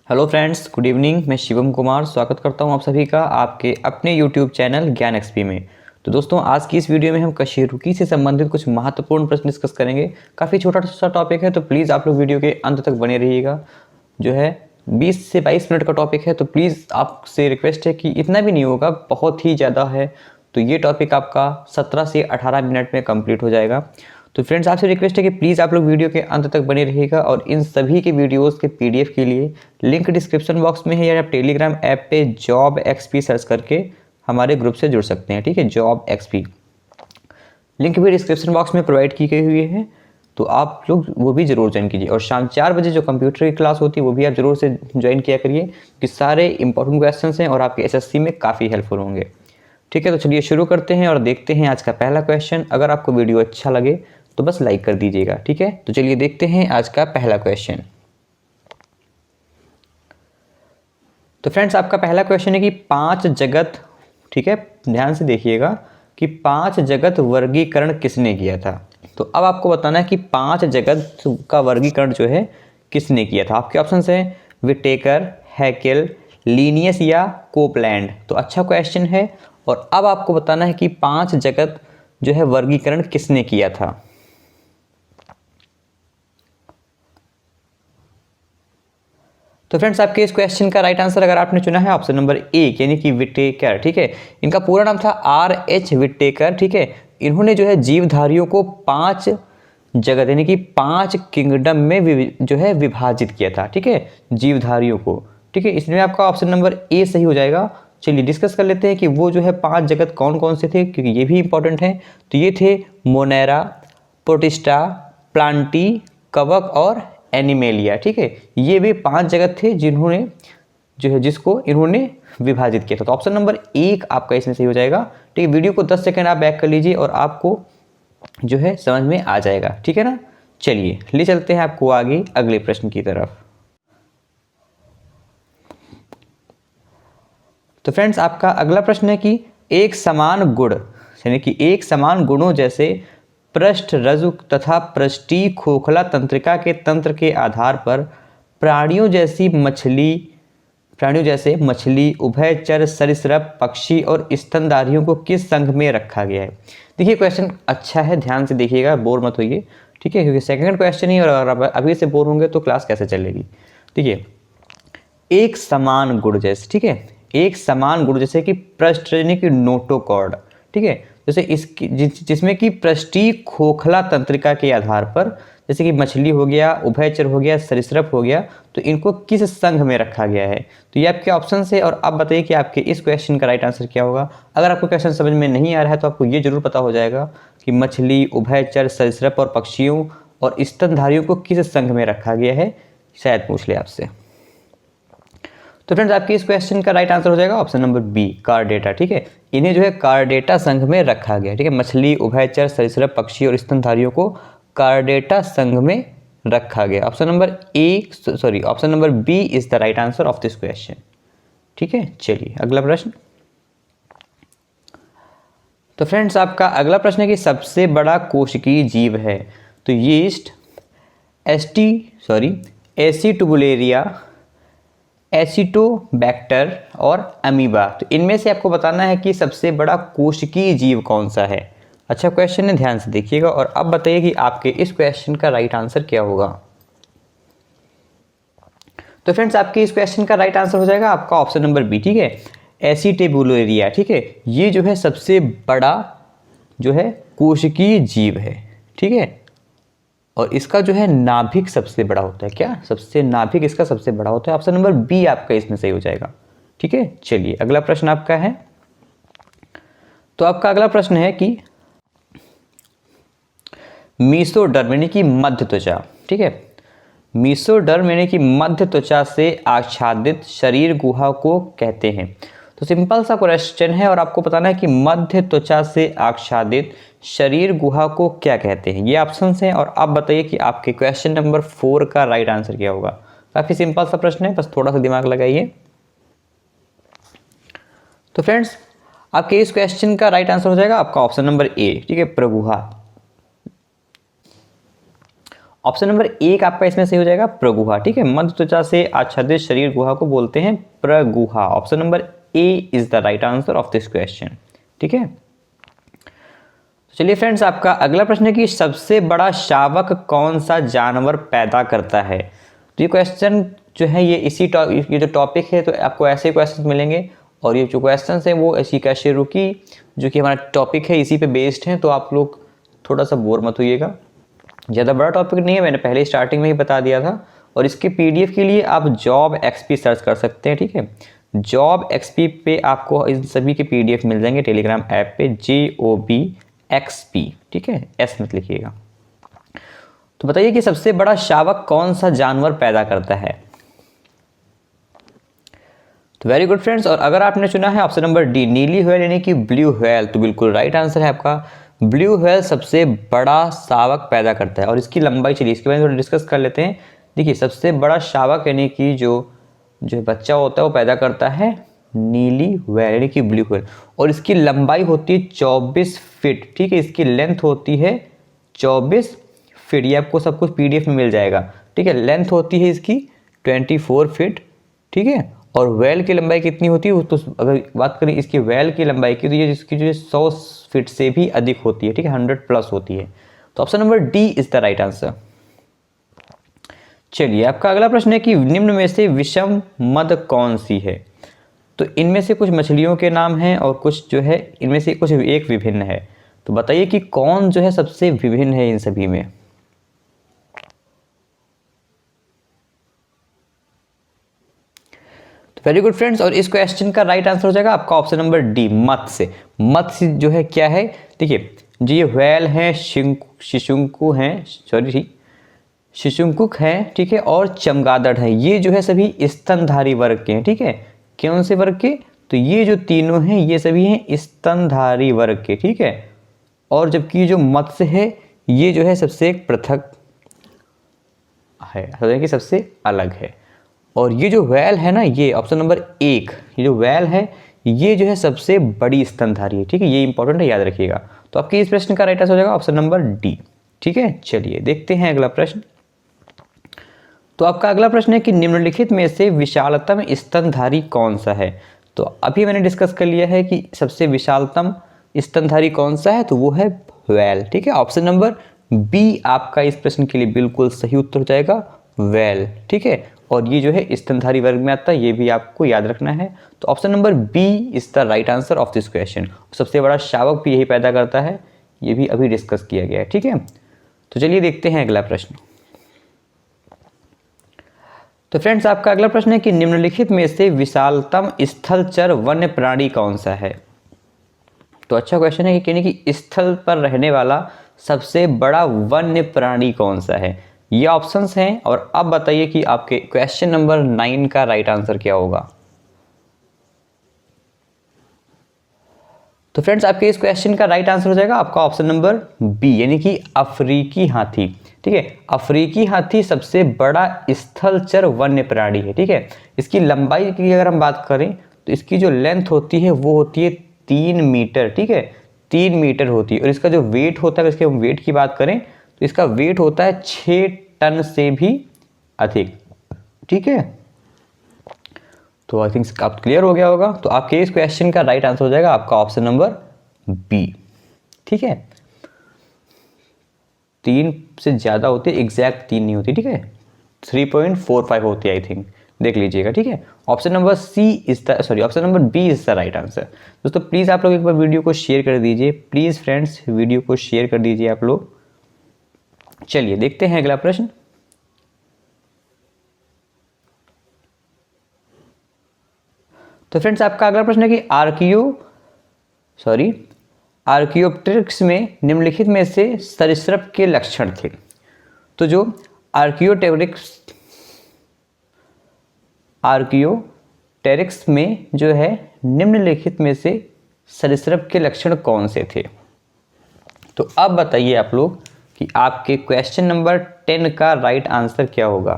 Hello friends, good evening. मैं शिवम कुमार स्वागत करता हूं आप सभी का आपके अपने यूट्यूब चैनल ज्ञान एक्सपी में। तो दोस्तों, आज की इस वीडियो में हम कशेरुकी से संबंधित कुछ महत्वपूर्ण प्रश्न डिस्कस करेंगे। काफ़ी छोटा सा टॉपिक है, तो प्लीज़ आप लोग वीडियो के अंत तक बने रहिएगा। जो है 20 से 22 मिनट का टॉपिक है, तो प्लीज़ आपसे रिक्वेस्ट है कि इतना भी नहीं होगा, बहुत ही ज़्यादा है। तो ये टॉपिक आपका 17 से 18 मिनट में कंप्लीट हो जाएगा। तो फ्रेंड्स, आपसे रिक्वेस्ट है कि प्लीज़ आप लोग वीडियो के अंत तक बने रहिएगा और इन सभी के वीडियोस के पीडीएफ के लिए लिंक डिस्क्रिप्शन बॉक्स में है, या आप टेलीग्राम ऐप पे जॉब एक्सपी सर्च करके हमारे ग्रुप से जुड़ सकते हैं। ठीक है, जॉब एक्सपी लिंक भी डिस्क्रिप्शन बॉक्स में प्रोवाइड की गई हुई है, तो आप लोग वो भी ज़रूर ज्वाइन कीजिए। और शाम 4 बजे जो कंप्यूटर की क्लास होती है वो भी आप ज़रूर से ज्वाइन किया करिए, कि सारे इंपॉर्टेंट क्वेश्चन हैं और आपके एसएससी में काफ़ी हेल्पफुल होंगे। ठीक है, तो चलिए शुरू करते हैं और देखते हैं आज का पहला क्वेश्चन। अगर आपको वीडियो अच्छा लगे तो बस लाइक कर दीजिएगा। ठीक है, तो चलिए देखते हैं आज का पहला क्वेश्चन। तो फ्रेंड्स, आपका पहला क्वेश्चन है कि 5 जगत, ठीक है, ध्यान से देखिएगा, कि 5 जगत वर्गीकरण किसने किया था। तो अब आपको बताना है कि 5 जगत का वर्गीकरण जो है किसने किया था। आपके ऑप्शन हैं विटेकर, हैकेल, लीनियस या कोपलैंड। तो अच्छा क्वेश्चन है। और अब आपको बताना है कि 5 जगत जो है वर्गीकरण किसने किया था। तो फ्रेंड्स, आपके इस क्वेश्चन का राइट आंसर अगर आपने चुना है ऑप्शन नंबर ए, यानी कि विटेकर। ठीक है, इनका पूरा नाम था R.H. विटेकर। ठीक है, इन्होंने जो है जीवधारियों को 5 जगत यानी कि 5 किंगडम में जो है विभाजित किया था। ठीक है, जीवधारियों को। ठीक है, इसमें आपका ऑप्शन नंबर ए सही हो जाएगा। चलिए डिस्कस कर लेते हैं कि वो जो है 5 जगत कौन कौन से थे, क्योंकि ये भी इंपॉर्टेंट है। तो ये थे मोनेरा, प्रोटिस्टा, प्लांटी, कवक और एनिमेलिया। ठीक है, ये भी 5 जगत थे जिन्होंने जो है जिसको इन्होंने विभाजित किया था। तो ऑप्शन नंबर 1 आपका इसमें सही हो जाएगा। ठीक है, वीडियो को 10 सेकंड आप बैक कर लीजिए और आपको जो है समझ में आ जाएगा। ठीक है ना, चलिए ले चलते हैं आपको आगे अगले प्रश्न की तरफ। तो फ्रेंड्स, आपका अगला प्रश्न है कि एक समान गुण, यानी कि एक समान गुणों जैसे पृष्ठ, रज्जु तथा पृष्ठीय खोखला तंत्रिका के तंत्र के आधार पर प्राणियों जैसे मछली, उभयचर, सरीसृप, पक्षी और स्तनधारियों को किस संघ में रखा गया है। देखिए क्वेश्चन अच्छा है, ध्यान से देखिएगा, बोर मत होइए। ठीक है, क्योंकि सेकंड क्वेश्चन ही, और अगर अभी से बोर होंगे तो क्लास कैसे चलेगी। देखिए, एक समान गुण जैसे, ठीक है, एक समान गुण जैसे कि पृष्ठ यानी कि नोटोकॉर्ड। ठीक है, जैसे इसकी जिसमें कि पृष्ठीय खोखला तंत्रिका के आधार पर, जैसे कि मछली हो गया, उभयचर हो गया, सरीसृप हो गया, तो इनको किस संघ में रखा गया है। तो ये आपके ऑप्शन है। और अब बताइए कि आपके इस क्वेश्चन का राइट आंसर क्या होगा। अगर आपको क्वेश्चन समझ में नहीं आ रहा है तो आपको ये जरूर पता हो जाएगा कि मछली, उभयचर, सरीसृप और पक्षियों और स्तनधारियों को किस संघ में रखा गया है, शायद पूछ ले आपसे। तो फ्रेंड्स, आपके इस क्वेश्चन का राइट आंसर हो जाएगा ऑप्शन नंबर बी, कार्डेटा। ठीक है, इन्हें जो है कार्डेटा संघ में रखा गया। ठीक है, मछली, उभयचर, सरीसृप, पक्षी और स्तनधारियों को कार्डेटा संघ में रखा गया। Option number B is the right answer of this question. ठीक है, चलिए अगला प्रश्न। तो फ्रेंड्स, आपका अगला प्रश्न है कि सबसे बड़ा कोशिकीय जीव है। तो यीस्ट, एसिटोबुलेरिया, एसिटोबैक्टर और अमीबा। तो इनमें से आपको बताना है कि सबसे बड़ा कोशिकीय जीव कौन सा है। अच्छा क्वेश्चन है, ध्यान से देखिएगा। और अब बताइए कि आपके इस क्वेश्चन का राइट आंसर क्या होगा। तो फ्रेंड्स, आपके इस क्वेश्चन का राइट आंसर हो जाएगा आपका ऑप्शन नंबर बी। ठीक है, एसिटेबुलेरिया। ठीक है, ये जो है सबसे बड़ा जो है कोशिकीय जीव है। ठीक है, और इसका जो है नाभिक सबसे बड़ा होता है। क्या सबसे नाभिक इसका सबसे बड़ा होता है। ऑप्शन नंबर बी आपका इसमें सही हो जाएगा। ठीक है, चलिए अगला प्रश्न आपका है। तो आपका अगला प्रश्न है कि मीसोडर्म यानी कि मध्य त्वचा। ठीक है, मीसोडर्म यानी कि मध्य त्वचा से आच्छादित शरीर गुहा को कहते हैं। तो सिंपल सा क्वेश्चन है और आपको बताना है कि मध्य त्वचा से आच्छादित शरीर गुहा को क्या कहते हैं। ये ऑप्शन हैं और आप बताइए कि आपके क्वेश्चन नंबर 4 का राइट आंसर क्या होगा। काफी सिंपल सा प्रश्न है, बस थोड़ा सा दिमाग लगाइए। तो फ्रेंड्स, आपके इस क्वेश्चन का राइट आंसर हो जाएगा आपका ऑप्शन नंबर ए। ठीक है, प्रगुहा। ऑप्शन नंबर एक आपका इसमें सही हो जाएगा प्रगुहा। ठीक है, मध्य त्वचा से आच्छादित शरीर गुहा को बोलते हैं प्रगुहा। Option number A is the right answer of this question. ठीक है, चलिए फ्रेंड्स, आपका अगला प्रश्न है कि सबसे बड़ा शावक कौन सा जानवर पैदा करता है। तो ये क्वेश्चन जो है ये ये जो टॉपिक है, तो आपको ऐसे क्वेश्चन मिलेंगे और ये जो क्वेश्चन है वो ऐसी कशेरुकी जो कि हमारा टॉपिक है इसी पे बेस्ड है, तो आप लोग थोड़ा सा बोर मत होइएगा। ज़्यादा बड़ा टॉपिक नहीं है, मैंने पहले स्टार्टिंग में ही बता दिया था। और इसके पीडीएफ के लिए आप जॉब एक्सपी सर्च कर सकते हैं। ठीक है, जॉब एक्सपी पे आपको इन सभी के पीडीएफ मिल जाएंगे टेलीग्राम ऐप पे, JOBXP। ठीक है, एस मत लिखिएगा। तो बताइए कि सबसे बड़ा शावक कौन सा जानवर पैदा करता है। तो वेरी गुड फ्रेंड्स, और अगर आपने चुना है ऑप्शन नंबर डी नीली व्हेल यानी कि ब्लू व्हेल, तो बिल्कुल राइट आंसर है आपका। ब्लू व्हेल सबसे बड़ा शावक पैदा करता है। और इसकी लंबाई, चलिए इसके बारे में थोड़ा डिस्कस कर लेते हैं। देखिए, सबसे बड़ा शावक यानी कि जो बच्चा होता है वो पैदा करता है नीली व्हेल यानी कि ब्लू व्हेल, और इसकी लंबाई होती है 24 फीट। ठीक है, इसकी लेंथ होती है 24 फीट। ये आपको सब कुछ पीडीएफ में मिल जाएगा। ठीक है, लेंथ होती है इसकी 24 फीट। ठीक है, और वेल की लंबाई कितनी होती है, तो अगर बात करें इसकी वेल की लंबाई की, तो ये जिसकी जो 100 फीट से भी अधिक होती है। ठीक है, 100 प्लस होती है। तो option number D is the right answer. चलिए, आपका अगला प्रश्न है कि निम्न में से विषम मद कौन सी है। तो इनमें से कुछ मछलियों के नाम हैं और कुछ जो है इनमें से कुछ एक विभिन्न है। तो बताइए कि कौन जो है सबसे विभिन्न है इन सभी में। वेरी गुड फ्रेंड्स, और इस क्वेश्चन का राइट आंसर हो जाएगा आपका ऑप्शन नंबर डी मत्स्य। मत्स्य जो है क्या है, देखिए जो ये व्हेल है, शिशुंकु हैं, सॉरी शिशुंकुक हैं, ठीक है, और चमगादड़ है, ये जो है सभी स्तनधारी वर्ग के हैं। ठीक है, कौन से वर्ग के, तो ये जो तीनों हैं ये सभी हैं स्तनधारी वर्ग के। ठीक है, और जबकि जो मत्स्य है ये जो है सबसे पृथक है, कि सबसे अलग है। और ये जो व्हेल है ना, ये ऑप्शन नंबर एक, ये जो व्हेल है ये जो है सबसे बड़ी स्तनधारी है। ठीक है, ये इंपॉर्टेंट है, याद रखिएगा। तो आपके इस प्रश्न का राइट आंसर हो जाएगा ऑप्शन नंबर डी। ठीक है, चलिए देखते हैं अगला प्रश्न। तो आपका अगला प्रश्न है कि निम्नलिखित में से विशालतम स्तनधारी कौन सा है। तो अभी मैंने डिस्कस कर लिया है कि सबसे विशालतम स्तनधारी कौन सा है, तो वो है व्हेल। ठीक है, ऑप्शन नंबर बी आपका इस प्रश्न के लिए बिल्कुल सही उत्तर हो जाएगा, व्हेल। ठीक है, और ये जो है स्तनधारी वर्ग में आता है, ये भी आपको याद रखना है। तो option number B is the right answer of this question. सबसे बड़ा शावक भी यही पैदा करता है, ये भी अभी डिस्कस किया गया है। ठीक है, तो चलिए देखते हैं अगला प्रश्न। तो फ्रेंड्स, आपका अगला प्रश्न है कि निम्नलिखित में से विशालतम स्थलचर वन्य प्राणी कौन सा है। तो अच्छा क्वेश्चन है कि स्थल पर रहने वाला सबसे बड़ा वन्य प्राणी कौन सा है। ये ऑप्शंस हैं, और अब बताइए कि आपके क्वेश्चन नंबर 9 का राइट आंसर क्या होगा। तो फ्रेंड्स, आपके इस क्वेश्चन का राइट आंसर हो जाएगा आपका ऑप्शन नंबर बी यानी कि अफ्रीकी हाथी। ठीक है, अफ्रीकी हाथी सबसे बड़ा स्थलचर वन्य प्राणी है। ठीक है, इसकी लंबाई की अगर हम बात करें तो इसकी जो लेंथ होती है वो होती है 3 मीटर। ठीक है, 3 मीटर होती है, और इसका जो वेट होता है, इसके हम वेट की बात करें तो इसका वेट होता है 6 टन से भी अधिक। ठीक है, तो आई थिंक आप क्लियर हो गया होगा। तो आपके इस क्वेश्चन का राइट आंसर हो जाएगा आपका ऑप्शन नंबर बी। ठीक है, 3 से ज़्यादा होती है, एग्जैक्ट 3 नहीं होती। ठीक है, 3.45 होती है आई थिंक, देख लीजिएगा। ठीक है, option number C is the option number B is the right answer. दोस्तों प्लीज़ आप लोग एक बार वीडियो को शेयर कर दीजिए, प्लीज़ फ्रेंड्स वीडियो को शेयर कर दीजिए आप लोग। चलिए देखते हैं अगला प्रश्न। तो फ्रेंड्स, आपका अगला प्रश्न है कि आर्कियोप्टेरिक्स में निम्नलिखित में से सरीसृप के लक्षण थे। तो जो आर्कियोप्टेरिक्स में जो है निम्नलिखित में से सरीसृप के लक्षण कौन से थे। तो अब बताइए आप लोग कि आपके क्वेश्चन नंबर 10 का राइट आंसर क्या होगा।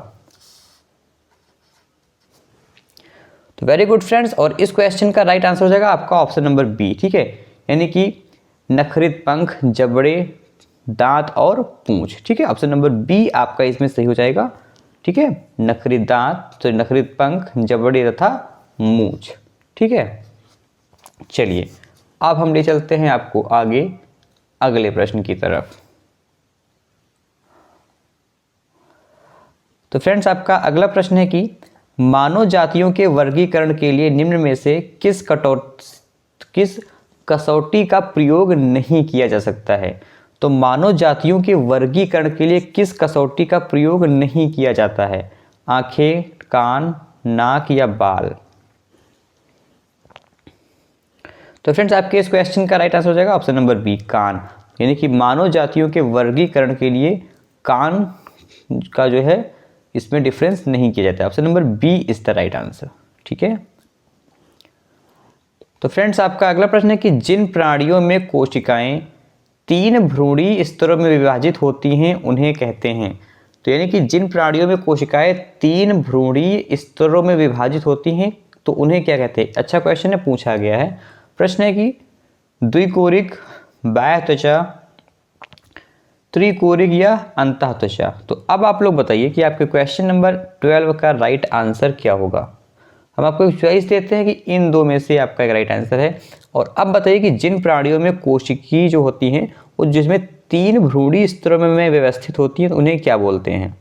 तो वेरी गुड फ्रेंड्स, और इस क्वेश्चन का राइट आंसर हो जाएगा आपका ऑप्शन नंबर बी। ठीक है, यानी कि नखरित पंख, जबड़े, दांत और पूंछ। ठीक है, ऑप्शन नंबर बी आपका इसमें सही हो जाएगा। ठीक है, नखरी दांत, तो नखरी पंख, जबड़े तथा मूंछ। ठीक है, चलिए अब हम ले चलते हैं आपको आगे अगले प्रश्न की तरफ। तो फ्रेंड्स, आपका अगला प्रश्न है कि मानव जातियों के वर्गीकरण के लिए निम्न में से किस कसौटी का प्रयोग नहीं किया जा सकता है। तो मानव जातियों के वर्गीकरण के लिए किस कसौटी का प्रयोग नहीं किया जाता है? आंखें, कान, नाक या बाल। तो फ्रेंड्स, आपके इस क्वेश्चन का राइट आंसर हो जाएगा ऑप्शन नंबर बी, कान। यानी कि मानव जातियों के वर्गीकरण के लिए कान का जो है इसमें डिफरेंस नहीं किया जाता है। Option number B is the right answer. ठीक है, तो फ्रेंड्स, आपका अगला प्रश्न है कि जिन प्राणियों में कोशिकाएं 3 भ्रूणीय स्तरों में विभाजित होती हैं उन्हें कहते हैं। तो यानी कि जिन प्राणियों में कोशिकाएं 3 भ्रूणीय स्तरों में विभाजित होती हैं तो उन्हें क्या कहते हैं? अच्छा क्वेश्चन है, पूछा गया है। प्रश्न है कि द्विकोरिक, बाह्य त्वचा, त्रिकोरिक या अंतः त्वचा। तो अब आप लोग बताइए कि आपके क्वेश्चन नंबर 12 का राइट आंसर क्या होगा। हम आपको एक चॉइस देते हैं कि इन दो में से आपका एक राइट आंसर है। और अब बताइए कि जिन प्राणियों में कोशिकी जो होती हैं वो जिसमें 3 भ्रूणीय स्तरों में व्यवस्थित होती हैं तो उन्हें क्या बोलते हैं?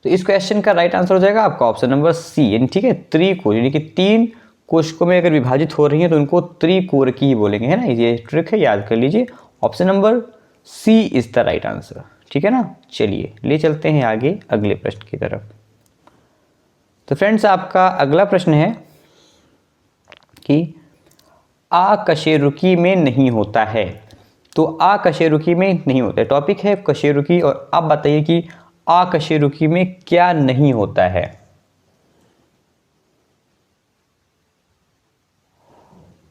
तो इस क्वेश्चन का राइट आंसर हो जाएगा आपका ऑप्शन नंबर सी, यानी ठीक है, त्रिकोर, यानी कि 3 कोशिकों में अगर विभाजित हो रही है तो उनको त्रिकोरकी ही बोलेंगे, है ना। ये ट्रिक है, याद कर लीजिए। Option number C is the right answer. ठीक है ना, चलिए ले चलते हैं आगे अगले प्रश्न की तरफ। तो फ्रेंड्स, आपका अगला प्रश्न है कि अकशेरुकी में नहीं होता है। तो अकशेरुकी में नहीं होता है, टॉपिक है कशेरुकी। और अब बताइए कि अकशेरुकी में क्या नहीं होता है?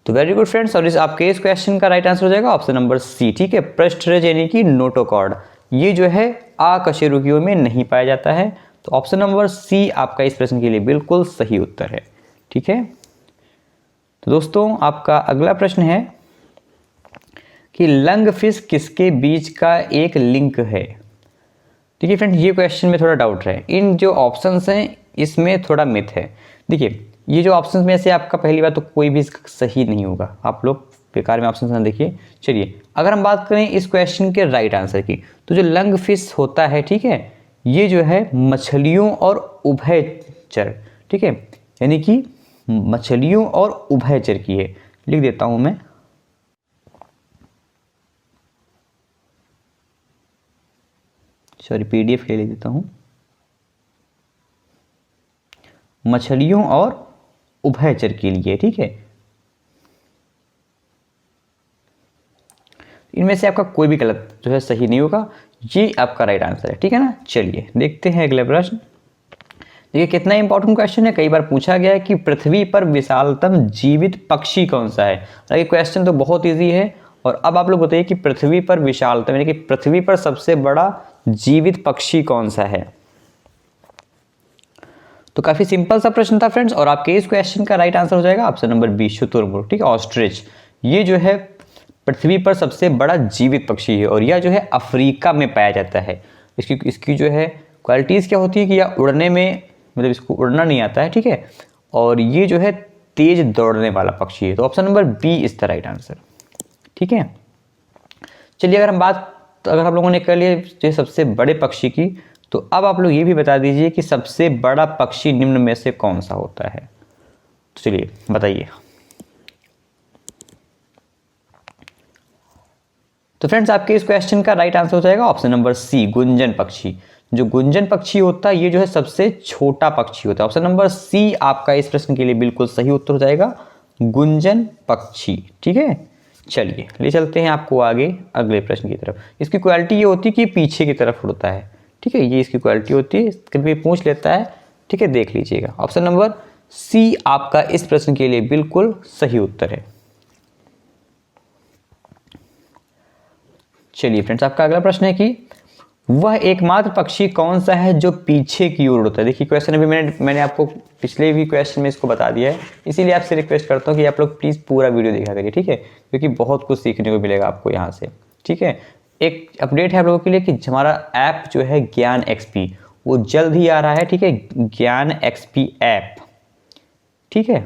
तो वेरी गुड फ्रेंड्स, और इस आपके इस क्वेश्चन का राइट आंसर हो जाएगा ऑप्शन नंबर सी। ठीक है, पृष्ठरज यानी कि नोटोकॉर्ड, ये जो है अकशेरुकियों में नहीं पाया जाता है। तो ऑप्शन नंबर सी आपका इस प्रश्न के लिए बिल्कुल सही उत्तर है। ठीक है, तो दोस्तों, आपका अगला प्रश्न है कि लंगफिश किसके बीच का एक लिंक है। देखिए फ्रेंड्स, ये क्वेश्चन में थोड़ा डाउट है। इन जो ऑप्शंस हैं इसमें थोड़ा मिथ है। देखिए, ये जो ऑप्शंस में से आपका पहली बात तो कोई भी सही नहीं होगा, आप लोग बेकार में ऑप्शंस ना देखिए। चलिए, अगर हम बात करें इस क्वेश्चन के राइट आंसर की, तो जो लंगफिश होता है, ठीक है, ये जो है मछलियों और उभयचर, ठीक है, यानी कि मछलियों और उभयचर की है। लिख देता हूं मैं, सॉरी पीडीएफ ले देता हूं, मछलियों और उभयचर के लिए। ठीक है, इनमें से आपका कोई भी गलत जो है सही नहीं होगा, ये आपका राइट आंसर है। ठीक है ना, चलिए देखते हैं अगला प्रश्न। देखिए कितना इंपॉर्टेंट क्वेश्चन है, कई बार पूछा गया है कि पृथ्वी पर विशालतम जीवित पक्षी कौन सा है। ये क्वेश्चन तो बहुत इजी है। और अब आप लोग बताइए कि पृथ्वी पर विशालतम यानी कि पृथ्वी पर सबसे बड़ा जीवित पक्षी कौन सा है। तो काफी सिंपल सा प्रश्न था फ्रेंड्स, और आपके इस क्वेश्चन का राइट आंसर हो जाएगा ऑप्शन नंबर बी, शुतुरमुर्ग। ठीक है, ऑस्ट्रिच, ये जो है पृथ्वी पर सबसे बड़ा जीवित पक्षी है और यह जो है अफ्रीका में पाया जाता है। इसकी जो है क्वालिटीज़ क्या होती है कि यह उड़ने में, मतलब इसको उड़ना नहीं आता है, ठीक है, और ये जो है तेज दौड़ने वाला पक्षी है। तो option number B is the right answer. ठीक है, चलिए अगर हम लोगों ने कर लिया जो सबसे बड़े पक्षी की, तो अब आप लोग ये भी बता दीजिए कि सबसे बड़ा पक्षी निम्न में से कौन सा होता है। तो चलिए बताइए। तो फ्रेंड्स, आपके इस क्वेश्चन का राइट आंसर हो जाएगा ऑप्शन नंबर सी, गुंजन पक्षी। जो गुंजन पक्षी होता है ये जो है सबसे छोटा पक्षी होता है। ऑप्शन नंबर सी आपका इस प्रश्न के लिए बिल्कुल सही उत्तर हो जाएगा, गुंजन पक्षी। ठीक है, चलिए ले चलते हैं आपको आगे अगले प्रश्न की तरफ। इसकी क्वालिटी ये होती है कि पीछे की तरफ उड़ता है। ठीक है, ये इसकी क्वालिटी होती है, कभी पूछ लेता है। ठीक है, देख लीजिएगा। ऑप्शन नंबर सी आपका इस प्रश्न के लिए बिल्कुल सही उत्तर है। चलिए फ्रेंड्स, आपका अगला प्रश्न है कि वह एकमात्र पक्षी कौन सा है जो पीछे की ओर उड़ता है। देखिए क्वेश्चन अभी मैंने आपको पिछले भी क्वेश्चन में इसको बता दिया है, इसीलिए आपसे रिक्वेस्ट करता हूँ कि आप लोग प्लीज़ पूरा वीडियो देखा करिए, ठीक है, क्योंकि बहुत कुछ सीखने को मिलेगा आपको यहाँ से, ठीक है। एक अपडेट है आप लोगों के लिए कि हमारा ऐप जो है ज्ञान XP वो जल्द ही आ रहा है, ठीक है, ज्ञान XP ऐप, ठीक है।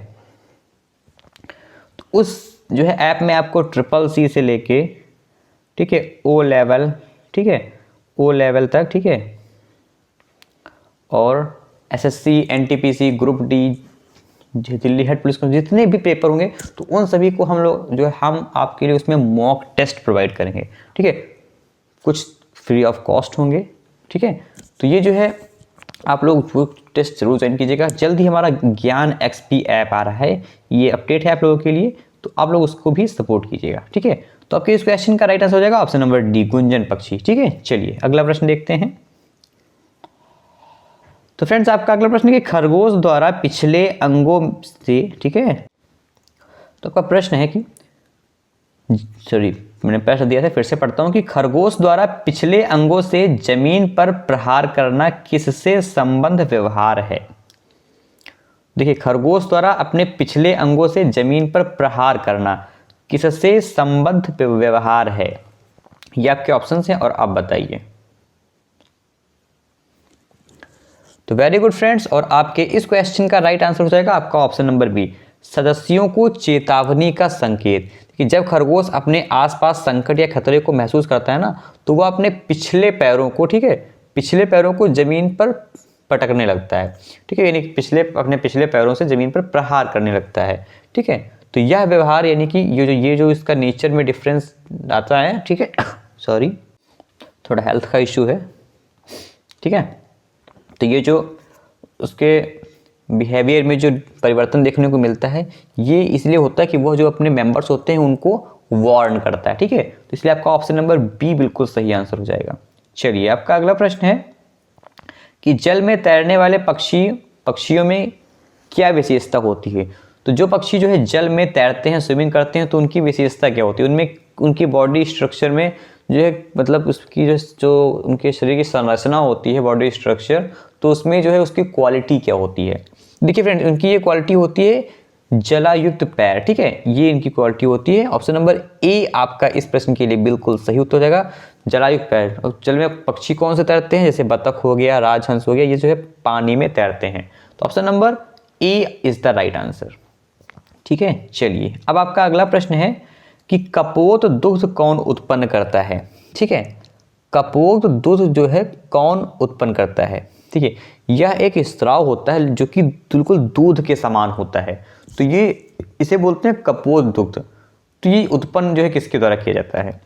तो उस जो है ऐप में आपको CCC से लेके, ठीक है, O लेवल, ठीक है, O लेवल तक, ठीक है, और SSC NTPC group D Delhi head police जितने भी पेपर होंगे तो उन सभी को हम लोग जो है हम आपके लिए उसमें मॉक टेस्ट प्रोवाइड करेंगे, ठीक है, कुछ फ्री ऑफ कॉस्ट होंगे, ठीक है। तो ये जो है आप लोग वो टेस्ट जरूर ज्वाइन कीजिएगा। जल्द ही हमारा ज्ञान XP ऐप आ रहा है, ये अपडेट है आप लोगों के लिए, तो आप लोग उसको भी सपोर्ट कीजिएगा, ठीक है। तो आपके इस क्वेश्चन का राइट आंसर हो जाएगा ऑप्शन नंबर D, गुंजन पक्षी, ठीक है। चलिए अगला प्रश्न देखते हैं। तो फ्रेंड्स आपका अगला प्रश्न है कि खरगोश द्वारा पिछले अंगों से, ठीक है, तो आपका प्रश्न है कि मैंने प्रश्न दिया था, फिर से पढ़ता हूं कि खरगोश द्वारा पिछले अंगों से जमीन पर प्रहार करना किससे संबंध व्यवहार है। देखिए खरगोश द्वारा अपने पिछले अंगों से जमीन पर प्रहार करना किससे संबंध व्यवहार है, ये आपके ऑप्शन हैं और आप बताइए। तो वेरी गुड फ्रेंड्स, और आपके इस क्वेश्चन का राइट आंसर हो जाएगा आपका ऑप्शन नंबर B, सदस्यों को चेतावनी का संकेत। कि जब खरगोश अपने आसपास संकट या खतरे को महसूस करता है ना, तो वह अपने पिछले पैरों को, ठीक है, पिछले पैरों को जमीन पर पटकने लगता है, ठीक है, यानी अपने पिछले पैरों से जमीन पर प्रहार करने लगता है, ठीक है। तो यह व्यवहार यानी कि ये जो इसका नेचर में डिफरेंस आता है, ठीक है, सॉरी थोड़ा हेल्थ का इशू है, ठीक है। तो ये जो उसके बिहेवियर में जो परिवर्तन देखने को मिलता है, ये इसलिए होता है कि वो जो अपने मेंबर्स होते हैं उनको वार्न करता है, ठीक है। तो इसलिए आपका ऑप्शन नंबर B बिल्कुल सही आंसर हो जाएगा। चलिए आपका अगला प्रश्न है कि जल में तैरने वाले पक्षियों में क्या विशेषता होती है। तो जो पक्षी जो है जल में तैरते हैं, स्विमिंग करते हैं, तो उनकी विशेषता क्या होती है, उनमें उनकी बॉडी स्ट्रक्चर में जो है, मतलब उसकी जो उनके शरीर की संरचना होती है, बॉडी स्ट्रक्चर, तो उसमें जो है उसकी क्वालिटी क्या होती है। देखिए फ्रेंड्स, उनकी ये क्वालिटी होती है जलायुक्त पैर, ठीक है, ये इनकी क्वालिटी होती है। ऑप्शन नंबर A आपका इस प्रश्न के लिए बिल्कुल सही उत्तर हो जाएगा, जलायुक्त पैर। और जल में पक्षी कौन से तैरते हैं, जैसे बतख हो गया, राजहंस हो गया, ये जो है पानी में तैरते हैं। तो option number A is the right answer, ठीक है। चलिए अब आपका अगला प्रश्न है कि कपोत दुग्ध कौन उत्पन्न करता है, ठीक है। कपोत दुग्ध जो है कौन उत्पन्न करता है, ठीक है। यह एक स्राव होता है जो कि बिल्कुल दूध के समान होता है, तो ये इसे बोलते हैं कपोत दुग्ध। तो ये उत्पन्न जो है किसके द्वारा किया जाता है।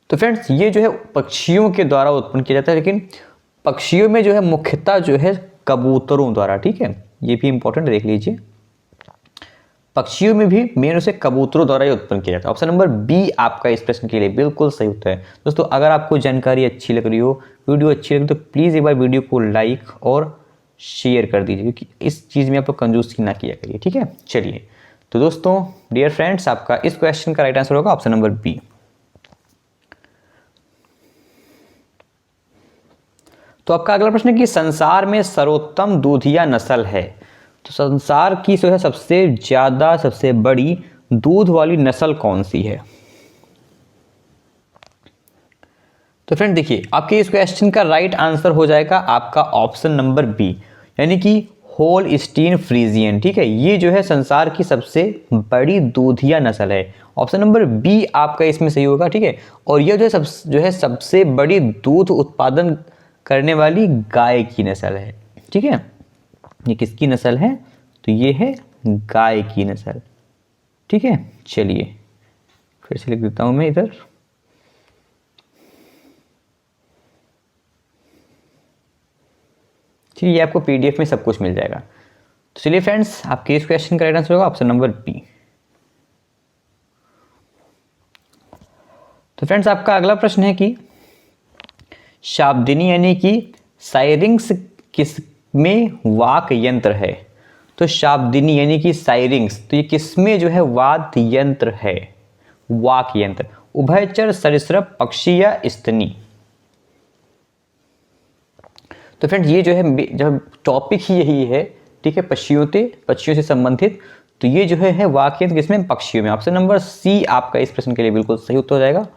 तो फ्रेंड्स ये जो है पक्षियों के द्वारा उत्पन्न किया जाता है, लेकिन पक्षियों में जो है मुख्यतः जो है कबूतरों द्वारा, ठीक है, ये भी इंपॉर्टेंट देख लीजिए। पक्षियों में भी मेन उसे कबूतरों द्वारा ही उत्पन्न किया जाता है। ऑप्शन नंबर B आपका इस प्रश्न के लिए बिल्कुल सही उत्तर है। दोस्तों अगर आपको जानकारी अच्छी लग रही हो, वीडियो अच्छी लगी, तो प्लीज़ एक बार वीडियो को लाइक और शेयर कर दीजिए, क्योंकि इस चीज़ में आप कंजूसी ना किया करिए, ठीक है। चलिए तो दोस्तों डियर फ्रेंड्स, आपका इस क्वेश्चन का राइट आंसर होगा ऑप्शन नंबर B। तो आपका अगला प्रश्न है कि संसार में सर्वोत्तम दूधिया नस्ल है। तो संसार की जो है सबसे ज़्यादा, सबसे बड़ी दूध वाली नस्ल कौन सी है। तो फ्रेंड देखिए आपके इस क्वेश्चन का राइट आंसर हो जाएगा आपका ऑप्शन नंबर B, यानी कि होल्स्टीन फ्रीजियन, ठीक है। ये जो है संसार की सबसे बड़ी दूधिया नस्ल है। ऑप्शन नंबर B आपका इसमें सही होगा, ठीक है। और यह जो है सबसे बड़ी दूध उत्पादन करने वाली गाय की नस्ल है, ठीक है। ये किसकी नस्ल है, तो ये है गाय की नस्ल, ठीक है। चलिए फिर से लिख देता हूं मैं इधर। ठीक है, ये आपको PDF में सब कुछ मिल जाएगा। तो चलिए फ्रेंड्स, आपके इस क्वेश्चन का राइट आंसर होगा ऑप्शन नंबर B। तो फ्रेंड्स आपका अगला प्रश्न है कि शाब्दिनी यानी कि साइरिंग्स किस में वाक यंत्र है। तो शाब्दिनी यानी कि साइरिंग्स, तो ये किस में जो है वाद्य यंत्र है, वाक यंत्र। उभयचर सरीसृप पक्षी या स्तनी। तो फ्रेंड्स ये जो है जब टॉपिक ही यही है, ठीक है, पक्षियों से संबंधित, तो ये जो है वाक्यांश किसमें, पक्षियों में। ऑप्शन नंबर सी आपका इस प्रश्न के लिए बिल्कुल सही उत्तर हो जाएगा,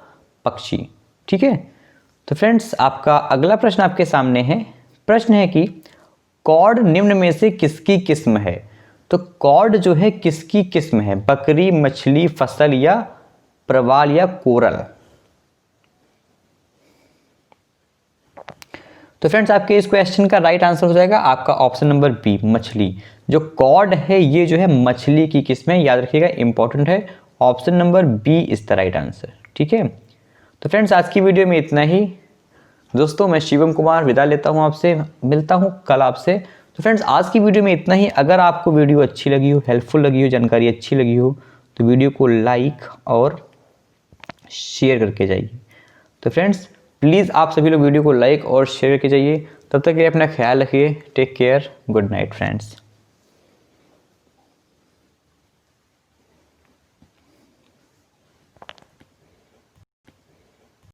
पक्षी। ठीक है, तो फ्रेंड्स आपका अगला प्रश्न आपके सामने है। प्रश्न है कि कॉर्ड निम्न में से किसकी किस्म है। तो कॉर्ड जो है किसकी किस्म है, बकरी, मछली, फसल या प्रवाल या कोरल। तो फ्रेंड्स आपके इस क्वेश्चन का राइट आंसर हो जाएगा आपका ऑप्शन नंबर बी, मछली। जो कॉर्ड है ये जो है मछली की किस्म है, याद रखिएगा, इंपॉर्टेंट है। Option number B is the right answer. ठीक है, तो फ्रेंड्स आज की वीडियो में इतना ही। दोस्तों मैं शिवम कुमार विदा लेता हूं आपसे, मिलता हूं कल आपसे। तो फ्रेंड्स आज की वीडियो में इतना ही। अगर आपको वीडियो अच्छी लगी हो, हेल्पफुल लगी हो, जानकारी अच्छी लगी हो, तो वीडियो को लाइक और शेयर करके जाइए। तो फ्रेंड्स प्लीज़ आप सभी लोग वीडियो को लाइक और शेयर करके जाइए। तब तक के लिए अपना ख्याल रखिए। Take care, good night friends.